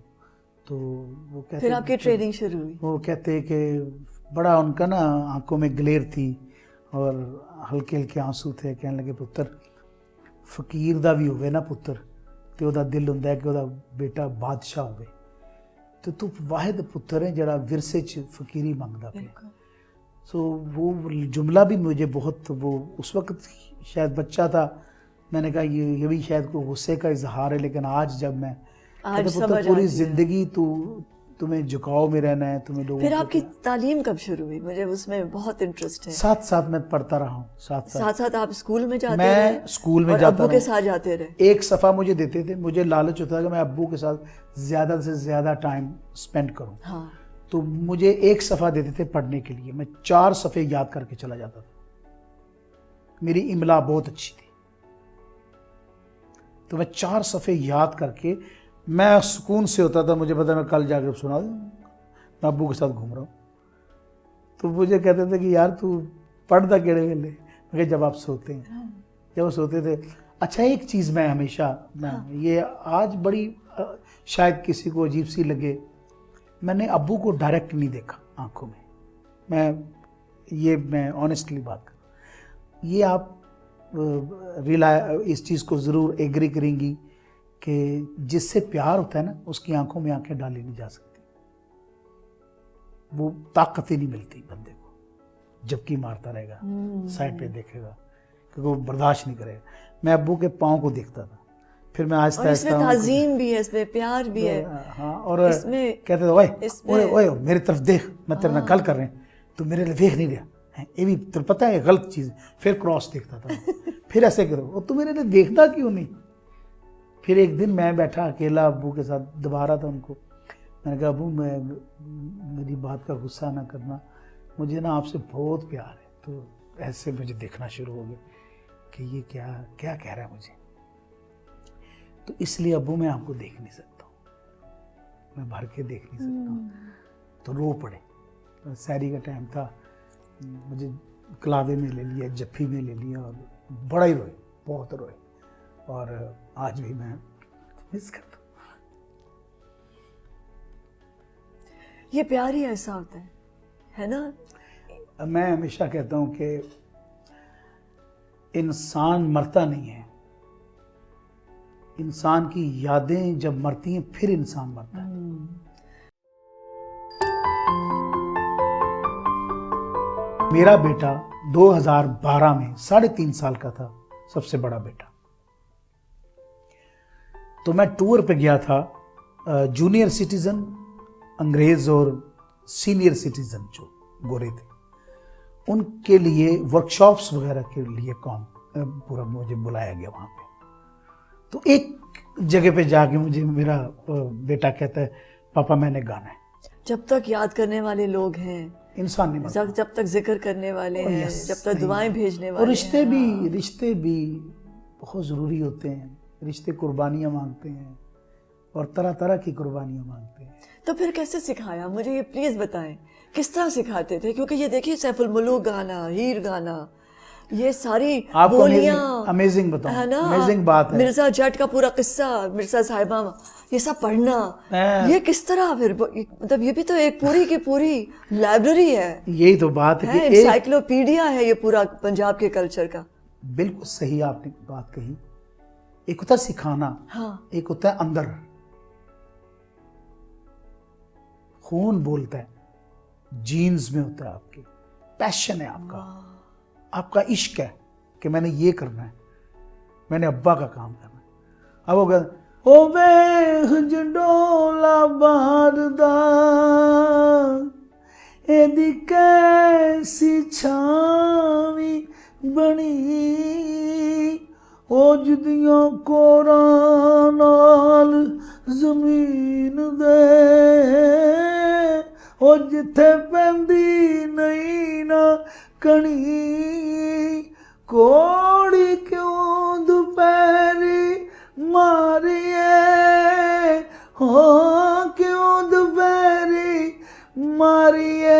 B: تو وہ کہتے,
A: پھر آپ کی ٹریننگ شروع ہوئی.
B: وہ کہتے کہ بڑا ان کا نا آنکھوں میں گلیر تھی اور ہلکے ہلکے آنسو تھے. کہنے لگے پتر فقیر دا بھی ہوئے نا پتر تے او دا دل ہوندا ہے کہ او دا بیٹا بادشاہ ہوئے, تو واحد پتر ہے جڑا ورثے چ فقیری منگدا پیا. سو وہ جملہ بھی مجھے بہت, وہ اس وقت شاید بچہ تھا, میں نے کہا یہ بھی شاید کوئی غصے کا اظہار ہے, لیکن آج جب میں پتر پوری زندگی تمہیں جھکاؤ میں رہنا ہے, تمہیں لوگوں.
A: پھر آپ کی تعلیم کب شروع ہوئی؟ مجھے اس میں بہت انٹرسٹ ہے.
B: ساتھ میں پڑھتا رہا ہوں.
A: ساتھ آپ اسکول میں جاتے رہے؟
B: میں اسکول میں جاتا
A: ابو کے ساتھ جاتے رہے؟
B: ایک صفحہ مجھے دیتے تھے, مجھے لالچ ہوتا تھا کہ میں ابو کے ساتھ زیادہ سے زیادہ ٹائم اسپینڈ کروں.
A: ہاں.
B: تو مجھے ایک صفحہ دیتے تھے پڑھنے کے لیے, میں 4 صفحے یاد کر کے چلا جاتا تھا. میری املا بہت اچھی تھی, تو میں 4 صفحے یاد کر کے میں سکون سے ہوتا تھا. مجھے پتا میں کل جا کے سنا دوں, میں ابو کے ساتھ گھوم رہا ہوں. تو مجھے کہتے تھے کہ یار تو پڑھتا کیڑے ویلے؟ میں کہ جب آپ سوتے ہیں, جب وہ سوتے تھے. اچھا ایک چیز میں ہمیشہ, یہ آج بڑی شاید کسی کو عجیب سی لگے, میں نے ابو کو ڈائریکٹ نہیں دیکھا آنکھوں میں آنیسٹلی بات کروں. یہ آپ اس چیز کو ضرور ایگری کریں گی کہ جس سے پیار ہوتا ہے نا اس کی آنکھوں میں آنکھیں ڈالی نہیں جا سکتی, وہ طاقت ہی نہیں ملتی بندے کو. جبکہ مارتا رہے گا, سائڈ پہ دیکھے گا, کیونکہ وہ برداشت نہیں کرے گا. میں ابو کے پاؤں کو دیکھتا تھا, پھر میں آہستہ
A: آہستہ, اس میں تعظیم بھی ہے, اس میں پیار بھی ہے.
B: ہاں, اور کہتے تھے اوئے میری طرف دیکھ, میں تیرے نال گل کر رہے ہیں, تو میرے لیے دیکھ نہیں رہا, یہ بھی تجھے پتہ ہے غلط چیز ہے. پھر کراس دیکھتا تھا, پھر ایسے کرو, تو میرے لیے دیکھتا کیوں نہیں. پھر ایک دن میں بیٹھا اکیلا ابو کے ساتھ, دبا رہا تھا ان کو. میں نے کہا ابو میری بات کا غصہ نہ کرنا, مجھے نا آپ سے بہت پیار ہے. تو ایسے مجھے دیکھنا شروع ہو گیا کہ یہ کیا کہہ رہا ہے مجھے. تو اس لیے ابو میں آپ کو دیکھ نہیں سکتا ہوں, میں بھر کے دیکھ نہیں سکتا ہوں. تو رو پڑے. سحری کا ٹائم تھا, مجھے کلاوے میں لے لیا, جفی میں لے لیا, اور بڑا ہی روئے, بہت روئے. اور آج بھی میں مس کرتا ہوں.
A: یہ پیار ہی ایسا ہوتا ہے نا.
B: میں ہمیشہ کہتا ہوں کہ انسان مرتا نہیں ہے, انسان کی یادیں جب مرتی ہیں پھر انسان مرتا ہے. میرا بیٹا 2012 میں 3.5 سال کا تھا, سب سے بڑا بیٹا. تو میں ٹور پہ گیا تھا, جونیئر سٹیزن انگریز اور سینئر سٹیزن جو گورے تھے ان کے لیے ورکشاپس وغیرہ کے لیے پورا مجھے بلایا گیا وہاں پہ. تو ایک جگہ پہ جا کے مجھے میرا بیٹا کہتا ہے پاپا میں نے گانا ہے.
A: جب تک یاد کرنے والے لوگ ہیں
B: انسان نہیں مرتا,
A: جب تک ذکر کرنے والے ہیں, جب تک دعائیں بھیجنے والے
B: ہیں. اور رشتے بھی بہت ضروری ہوتے ہیں. رشتے قربانیاں مانگتے ہیں اور طرح طرح کی قربانیاں مانگتے ہیں.
A: تو پھر کیسے سکھایا؟ مجھے یہ پلیز بتائیں کس طرح سکھاتے تھے؟ کیونکہ یہ دیکھیے سیف الملوک گانا, ہیر گانا, یہ ساری بولیاں,
B: امیزنگ بتاؤں, امیزنگ بات ہے.
A: مرزا جٹ کا پورا قصہ, مرزا صاحبہ, یہ سب پڑھنا, یہ کس طرح پھر, مطلب یہ بھی تو ایک پوری کی پوری لائبریری ہے.
B: یہی تو بات ہے,
A: انسائکلوپیڈیا ہے یہ پورا پنجاب کے کلچر کا.
B: بالکل صحیح آپ نے بات کہی. ایک ہوتا ہے سکھانا, ایک ہوتا ہے اندر خون بولتا ہے, جینز میں ہوتا ہے, آپ کے پیشن ہے, آپ کا عشق ہے کہ میں نے یہ کرنا ہے, میں نے ابا کا کام کرنا ہے. اب وہ کہتا او ویخ جڈولا باردہ ایدی کیسی چھاوی بنی, او جدیاں کوراں نال زمین دے, او جتھے پیندی نہیں نا کڑی, کوڑی کیوں دوپہری ماریے, ہاں کیوں دوپہری ماریے,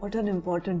A: What an important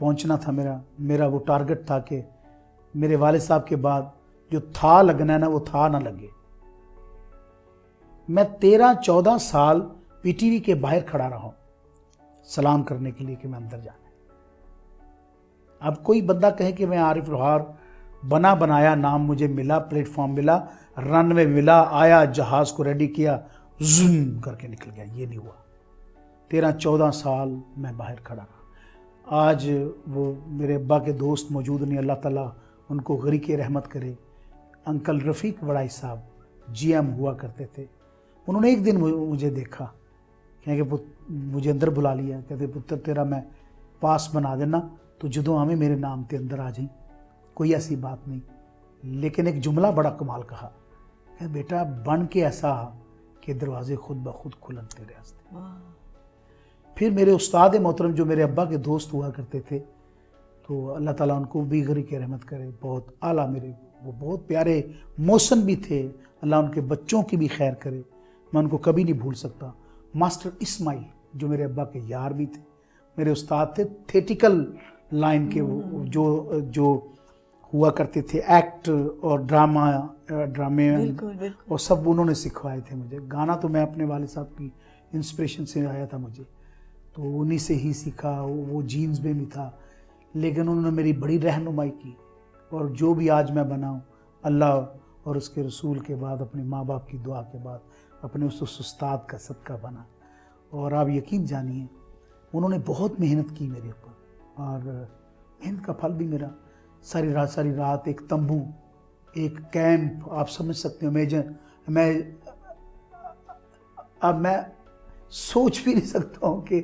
B: پہنچنا تھا میرا وہ ٹارگٹ تھا کہ میرے والد صاحب کے بعد جو تھا لگنا ہے نا وہ تھا نہ لگے. میں 13-14 سال پی ٹی وی کے باہر کھڑا رہا ہوں سلام کرنے کے لیے کہ میں اندر جانا ہے. اب کوئی بندہ کہے کہ میں عارف لوہار بنا بنایا نام مجھے ملا, پلیٹ فارم ملا, رن وے ملا, آیا, جہاز کو ریڈی کیا, زوم کر کے نکل گیا, یہ نہیں ہوا. 13-14 سال میں باہر کھڑا رہا. آج وہ میرے ابا کے دوست موجود نہیں, اللہ تعالیٰ ان کو غریق رحمت کرے. انکل رفیق وڑائی صاحب جی ایم ہوا کرتے تھے. انہوں نے ایک دن مجھے دیکھا کہ مجھے اندر بلا لیا, کہتے پتر تیرا میں پاس بنا دینا تو جدوں ہمیں میرے نام تے اندر آ جائیں, کوئی ایسی بات نہیں. لیکن ایک جملہ بڑا کمال کہا کہ بیٹا بن کے ایسا کہ دروازے خود بخود کھلن تیرے راستے. پھر میرے استاد محترم جو میرے ابا کے دوست ہوا کرتے تھے, تو اللہ تعالیٰ ان کو بھی غریق رحمت کرے, بہت اعلیٰ میرے وہ بہت پیارے محسن بھی تھے, اللہ ان کے بچوں کی بھی خیر کرے, میں ان کو کبھی نہیں بھول سکتا. ماسٹر اسماعیل جو میرے ابا کے یار بھی تھے, میرے استاد تھے تھیٹیکل لائن کے, وہ جو ہوا کرتے تھے ایکٹ اور ڈرامے اور سب انہوں نے سکھوائے تھے مجھے. گانا تو میں اپنے والد صاحب کی انسپریشن سے آیا تھا مجھے, تو انہی سے ہی سیکھا, وہ جینز میں بھی تھا. لیکن انہوں نے میری بڑی رہنمائی کی, اور جو بھی آج میں بنا ہوں اللہ اور اس کے رسول کے بعد, اپنے ماں باپ کی دعا کے بعد, اپنے اس استاد کا صدقہ بنا. اور آپ یقین جانیے انہوں نے بہت محنت کی میرے اوپر, اور محنت کا پھل بھی میرا ساری رات ایک تمبو, ایک کیمپ, آپ سمجھ سکتے ہو. اب میں سوچ بھی نہیں سکتا ہوں کہ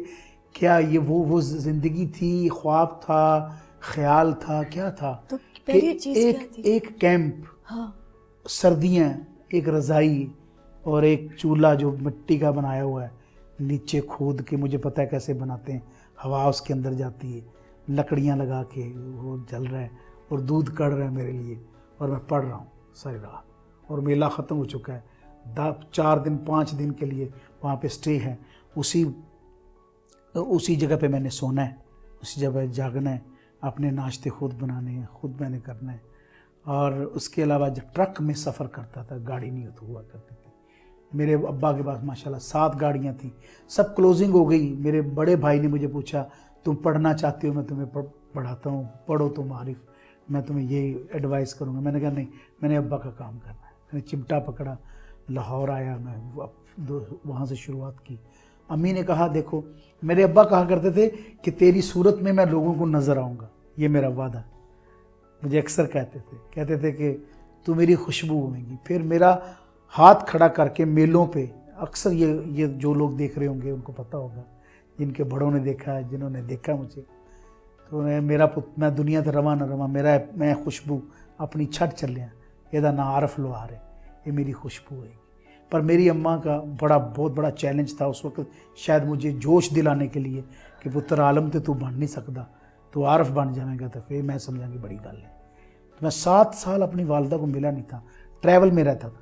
B: کیا یہ وہ زندگی تھی, خواب تھا, خیال تھا, کیا تھا.
A: تو پہلی چیز کیا تھی؟
B: ایک کیمپ, سردیاں, ایک رضائی اور ایک چولہا جو مٹی کا بنایا ہوا ہے, نیچے کھود کے, مجھے پتہ ہے کیسے بناتے ہیں, ہوا اس کے اندر جاتی ہے, لکڑیاں لگا کے وہ جل رہا ہے, اور دودھ کڑ رہا ہے میرے لیے, اور میں پڑھ رہا ہوں ساری رات. اور میلہ ختم ہو چکا ہے, 4 دن 5 دن کے لیے وہاں پہ سٹے ہے. اسی جگہ پہ میں نے سونا ہے, اسی جگہ جاگنا ہے, اپنے ناشتے خود بنانے ہیں, خود میں نے کرنا ہے. اور اس کے علاوہ جب ٹرک میں سفر کرتا تھا, گاڑی نہیں ہوا کرتی تھی, میرے ابا کے پاس ماشاءاللہ 7 گاڑیاں تھیں, سب کلوزنگ ہو گئی. میرے بڑے بھائی نے مجھے پوچھا تم پڑھنا چاہتے ہو, میں تمہیں پڑھاتا ہوں, پڑھو تم عارف, میں تمہیں یہ ایڈوائز کروں گا. میں نے کہا نہیں, میں نے ابا کا کام کرنا ہے. میں نے چمٹا پکڑا, لاہور آیا, میں وہاں سے شروعات کی. امی نے کہا دیکھو, میرے ابا کہا کرتے تھے کہ تیری صورت میں میں لوگوں کو نظر آؤں گا, یہ میرا وعدہ. مجھے اکثر کہتے تھے کہ تو میری خوشبو ہوئے گی. پھر میرا ہاتھ کھڑا کر کے میلوں پہ, اکثر یہ جو لوگ دیکھ رہے ہوں گے ان کو پتہ ہوگا, جن کے بڑوں نے دیکھا ہے, جنہوں نے دیکھا مجھے, تو میرا میں دنیا تے رواں نہ رواں, میں خوشبو اپنی چھٹ چلیا, یہ نا عارف لوہار ہے, یہ میری خوشبو ہے. پر میری اماں کا بہت بڑا چیلنج تھا اس وقت, شاید مجھے جوش دلانے کے لیے کہ پتر عالم تے تو بن نہیں سکتا, تو عارف بن جائے گا, تو پھر میں سمجھا کہ بڑی گل ہے. تو میں 7 سال اپنی والدہ کو ملا نہیں تھا, ٹریول میں رہتا تھا,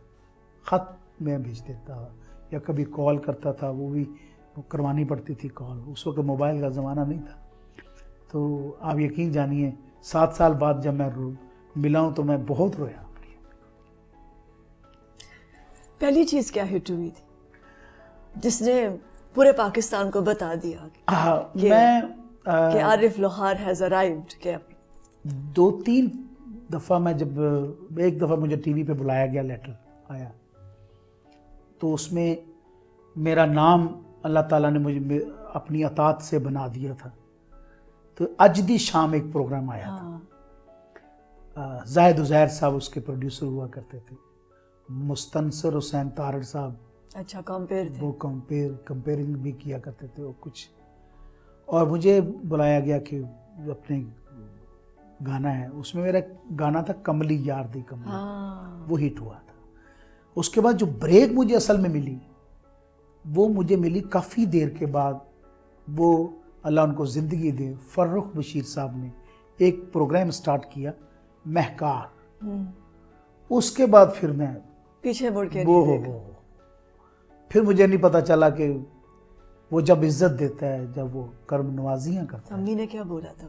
B: خط میں بھیج دیتا تھا, یا کبھی کال کرتا تھا, وہ بھی کروانی پڑتی تھی کال. اس وقت موبائل کا زمانہ نہیں تھا. تو آپ یقین جانیے 7 سال بعد جب میں ملا ہوں تو میں بہت رویا.
A: پہلی چیز کیا ہٹ ہوئی تھی جس نے پورے پاکستان کو بتا دیا کہ عارف لوہار ہیز ارائیوڈ؟ کہ
B: 2-3 دفعہ میں جب ایک دفعہ مجھے ٹی وی پہ بلایا گیا, لیٹر آیا, تو اس میں میرا نام اللہ تعالیٰ نے مجھے اپنی اطاعت سے بنا دیا تھا. تو اجدی شام ایک پروگرام آیا تھا, زاہد عزیر صاحب اس کے پروڈیوسر ہوا کرتے تھے, مستنصر حسین تارڑ صاحب,
A: اچھا کمپیئر تھے,
B: وہ کمپیئرنگ بھی کیا کرتے تھے وہ کچھ. اور مجھے بلایا گیا کہ اپنے گانا ہے, اس میں میرا گانا تھا کملی یار دی کملی, وہ ہٹ ہوا تھا. اس کے بعد جو بریک مجھے اصل میں ملی, وہ مجھے ملی کافی دیر کے بعد. وہ اللہ ان کو زندگی دے, فرخ بشیر صاحب نے ایک پروگرام سٹارٹ کیا مہکار. اس کے بعد پھر میں
A: پیچھے مڑ کے
B: پھر مجھے نہیں پتا چلا کہ وہ جب عزت دیتا ہے, جب وہ کرم نوازیاں کرتا ہے.
A: امی نے کیا بولا تھا؟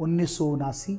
B: 1979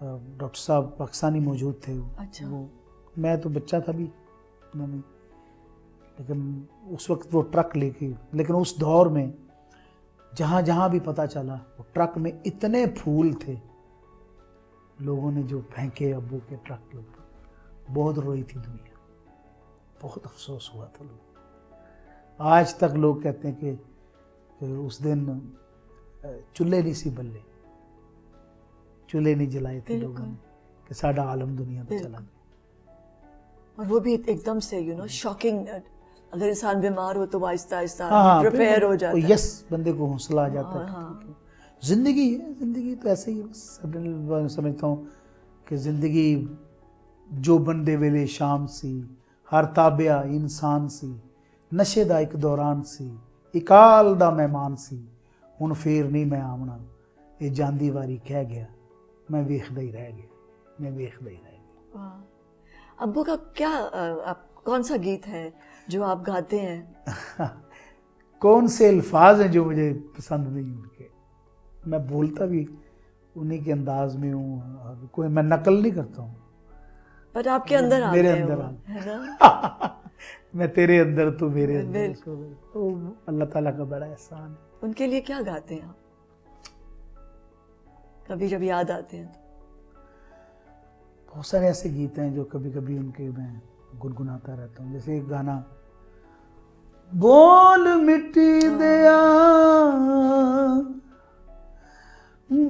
B: ڈاکٹر صاحب پاکستانی موجود تھے.
A: اچھا.
B: وہ میں تو بچہ تھا بھی لیکن اس وقت وہ ٹرک لے کے, لیکن اس دور میں جہاں جہاں بھی پتہ چلا وہ ٹرک میں اتنے پھول تھے, لوگوں نے جو پھینکے ابو کے ٹرک کے اوپر. بہت روئی تھی دنیا, بہت افسوس ہوا تھا لوگ. آج تک لوگ کہتے ہیں کہ اس دن چولہے نہیں سی بلے, چولہے نہیں جلائے تھے لوگوں نے کہ ساڈا عالم دنیا پہ چلا گیا.
A: اور وہ بھی ایک دم سے شاکنگ, اگر انسان بیمار ہو تو آہستہ آہستہ
B: ہاں
A: پریپیئر ہو جاتا ہے.
B: یس, بندے کو حوصلہ آ جاتا ہے. زندگی ہے, زندگی تو ایسے ہی بس سمجھتا ہوں کہ زندگی جو بندے ویلے شام سی, ہر تابعہ انسان سی, نشے دا ایک دوران سی, اکال دا مہمان سی, ہن پھر نہیں میں آمنا, یہ جاندی واری کہہ گیا, میں ویکھدا ہی رہ گیا, میں ویکھدا ہی رہ گیا.
A: ابو کا کیا کون سا گیت ہے جو آپ گاتے ہیں؟
B: کون سے الفاظ ہیں جو مجھے پسند نہیں ان کے, میں بولتا بھی انہی کے انداز میں ہوں, کوئی میں نقل نہیں کرتا ہوں,
A: پر آپ کے اندر آتے
B: میرے
A: ہیں
B: اندر
A: ہے نا.
B: میں تیرے اندر تو میرے اندر, تو اللہ تعالیٰ کا بڑا احسان ہے.
A: ان کے لیے کیا گاتے ہیں آپ کبھی جب یاد آتے ہیں تو؟
B: بہت سارے ایسے گیت ہیں جو کبھی کبھی ان کے میں گنگناتا رہتا ہوں. جیسے ایک گانا, بول مٹی دیا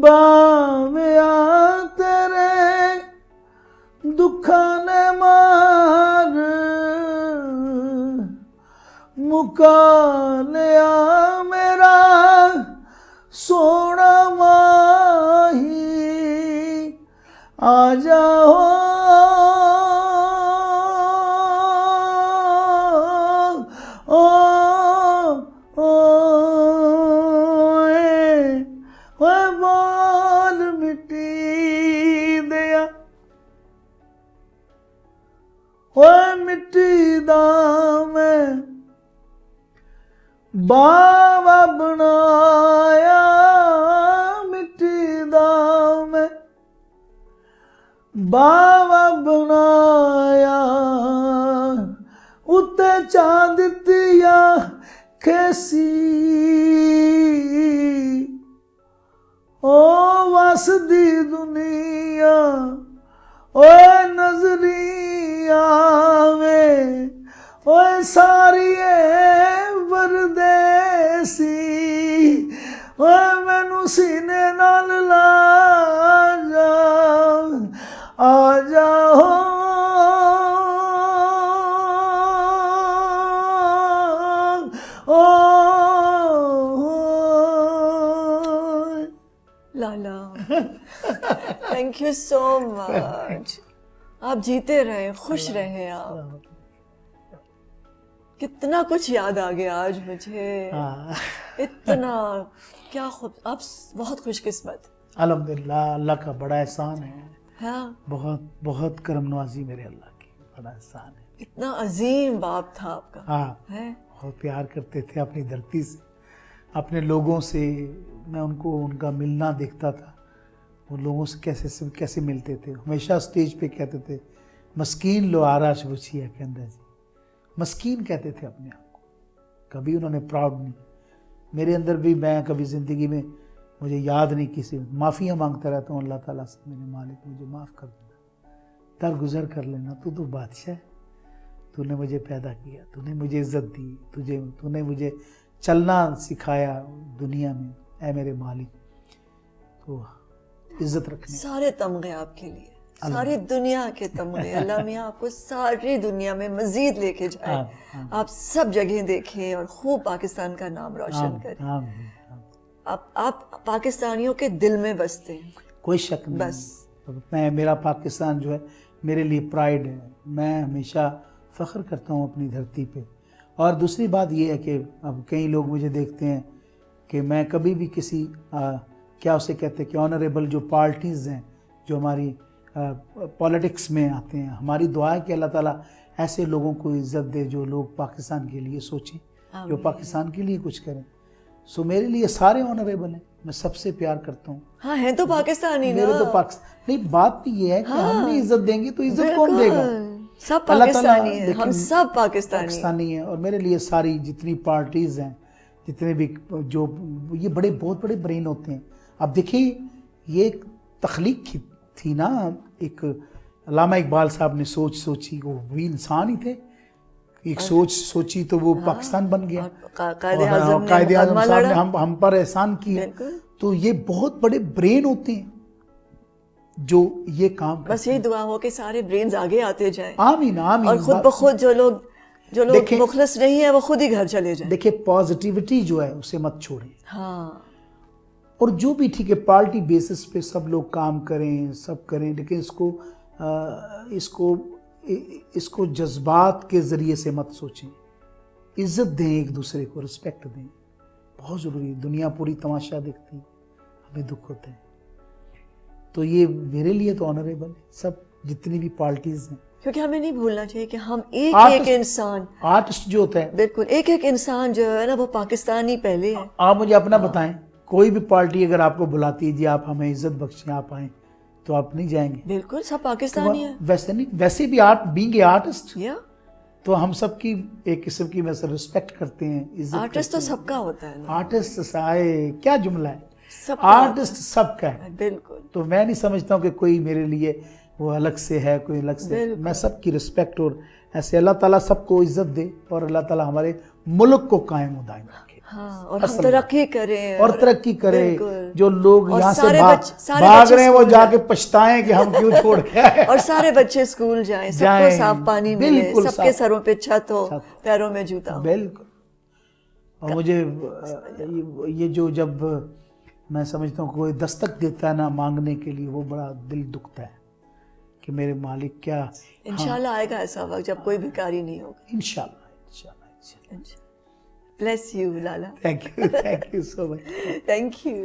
B: باویا تیرے دکھاں نے مار مکا لیا میرا سونا ماہی, آ جاؤ بول مٹی دیا, مٹی دا میں باوا بنایا, مٹی دا میں باوا بنایا, اتے چاہ دتیا کیسی او وس دی دنیا, اوے نظری آوے اوے ساری پردیسی, اوے مینوں سینے نال لا جا, آ جاؤ
A: لالا. تھینک یو سو مچ. آپ جیتے رہیں, خوش رہیں. آپ کتنا کچھ یاد آ گیا آج مجھے, اتنا کیا آپ بہت خوش قسمت.
B: الحمدللہ, اللہ کا بڑا احسان ہے.
A: ہاں,
B: بہت بہت کرم نوازی میرے اللہ کی, بڑا احسان ہے.
A: اتنا عظیم باپ تھا آپ کا.
B: ہاں, بہت پیار کرتے تھے اپنی دھرتی سے, اپنے لوگوں سے. میں ان کو ان کا ملنا دیکھتا تھا, وہ لوگوں سے کیسے ملتے تھے. ہمیشہ اسٹیج پہ کہتے تھے مسکین لو آراش بچی ہے کہندہ جی, مسکین کہتے تھے اپنے آپ کو. کبھی انہوں نے پراؤڈ نہیں. میرے اندر بھی, میں کبھی زندگی میں مجھے یاد نہیں کسی, معافیاں مانگتا رہتا ہوں اللہ تعالیٰ سے, میرے مالک مجھے معاف کر دینا, درگزر کر لینا, تو بادشاہ ہے, تو نے مجھے پیدا کیا, تو نے مجھے عزت دی, تو نے مجھے چلنا سکھایا دنیا میں, اے میرے مالک. تو عزت رکھنے,
A: سارے تمغے آپ کے لیے, ساری دنیا کے تمغے. اللہ میاں آپ کو ساری دنیا میں مزید لے کے جائے, آپ سب جگہیں دیکھیں اور خوب پاکستان کا نام روشن کریں. آپ پاکستانیوں کے دل میں بستے ہیں,
B: کوئی شک نہیں.
A: بس
B: میرا پاکستان جو ہے میرے لیے پرائڈ ہے. میں ہمیشہ فخر کرتا ہوں اپنی دھرتی پہ. اور دوسری بات یہ ہے کہ اب کئی لوگ مجھے دیکھتے ہیں کہ میں کبھی بھی کسی کیا اسے کہتے ہیں کہ آنریبل جو پارٹیز ہیں جو ہماری پولیٹکس میں آتے ہیں, ہماری دعا ہے کہ اللہ تعالیٰ ایسے لوگوں کو عزت دے جو لوگ پاکستان کے لیے سوچیں, جو پاکستان کے لیے کچھ کریں. سو میرے لیے سارے آنریبل ہیں, میں سب سے پیار کرتا ہوں.
A: ہاں ہیں تو پاکستانی نا.
B: میرے تو نہیں, بات تو یہ ہے کہ ہم نہیں عزت دیں گے تو عزت کون دے گا؟
A: سب پاکستانی ہیں, ہم سب
B: پاکستانی ہیں. اور میرے لیے ساری جتنی پارٹیز ہیں, جتنے بھی جو یہ بہت بڑے برین ہوتے ہیں. اب دیکھیں یہ ایک تخلیق تھی نا, ایک علامہ اقبال صاحب نے سوچی, وہ بھی انسان ہی تھے, ایک سوچی تو وہ پاکستان بن گیا.
A: قائد اعظم
B: صاحب نے ہم پر احسان کیا. تو یہ بہت بڑے برین ہوتے ہیں جو یہ کام.
A: بس یہی دعا ہو کہ سارے برینز آگے آتے جائیں.
B: آمین آمین.
A: اور خود بخود جو لوگ مخلص نہیں ہیں وہ خود ہی گھر چلے جائیں.
B: دیکھیں پازیٹیوٹی جو ہے اسے مت چھوڑیں.
A: ہاں.
B: اور جو بھی ٹھیک ہے پارٹی بیسس پہ سب لوگ کام کریں, سب کریں, لیکن اس کو جذبات کے ذریعے سے مت سوچیں. عزت دیں ایک دوسرے کو, رسپیکٹ دیں, بہت ضروری ہے. دنیا پوری تماشا دیکھتی ہے, ہمیں دکھ ہوتا ہے. تو یہ میرے لیے تو آنریبل ہے سب جتنی بھی پارٹیز ہیں,
A: کیونکہ ہمیں نہیں بھولنا چاہیے کہ ہم ایک انسان,
B: آرٹسٹ جو ہوتا ہے,
A: بالکل ایک انسان جو ہے نا وہ پاکستانی پہلے ہے.
B: آپ مجھے اپنا بتائیں, کوئی بھی پارٹی اگر آپ کو بلاتی ہے جی آپ ہمیں عزت بخشیں آپ آئیں, تو آپ نہیں جائیں گے؟
A: بالکل سب پاکستانی ہیں.
B: ویسے نہیں, ویسے بھی بینگ اے آرٹسٹ تو ہم سب کی ایک قسم کی ویسے رسپیکٹ کرتے ہیں, عزت.
A: آرٹسٹ تو سب کا ہوتا ہے.
B: آرٹسٹ کیا جملہ ہے, آرٹسٹ سب کا ہے.
A: بالکل.
B: تو میں نہیں سمجھتا ہوں کہ کوئی میرے لیے وہ الگ سے ہے, کوئی الگ سے. میں سب کی رسپیکٹ, اور ایسے اللہ تعالیٰ سب کو عزت دے, اور اللہ تعالیٰ ہمارے ملک کو قائم و دائم رکھے.
A: ہاں, اور ہم ترقی کریں.
B: اور ترقی کریں. جو لوگ یہاں سے بھاگ رہے ہیں وہ جا کے پچھتائیں کہ ہم کیوں چھوڑ کے آئے.
A: اور سارے بچے اسکول جائیں, سب کو صاف پانی ملے, سب کے سروں پہ چھت ہو, پیروں میں جوتا ہو.
B: بالکل. اور مجھے یہ جو جب میں سمجھتا ہوں کوئی دستک دیتا ہے نا مانگنے کے لیے, وہ بڑا دل دکھتا ہے کہ میرے مالک کیا.
A: انشاءاللہ آئے گا ایسا وقت جب کوئی بھکاری نہیں ہوگا.
B: انشاءاللہ.
A: Bless you, Lala.
B: Thank you so much.
A: Thank you.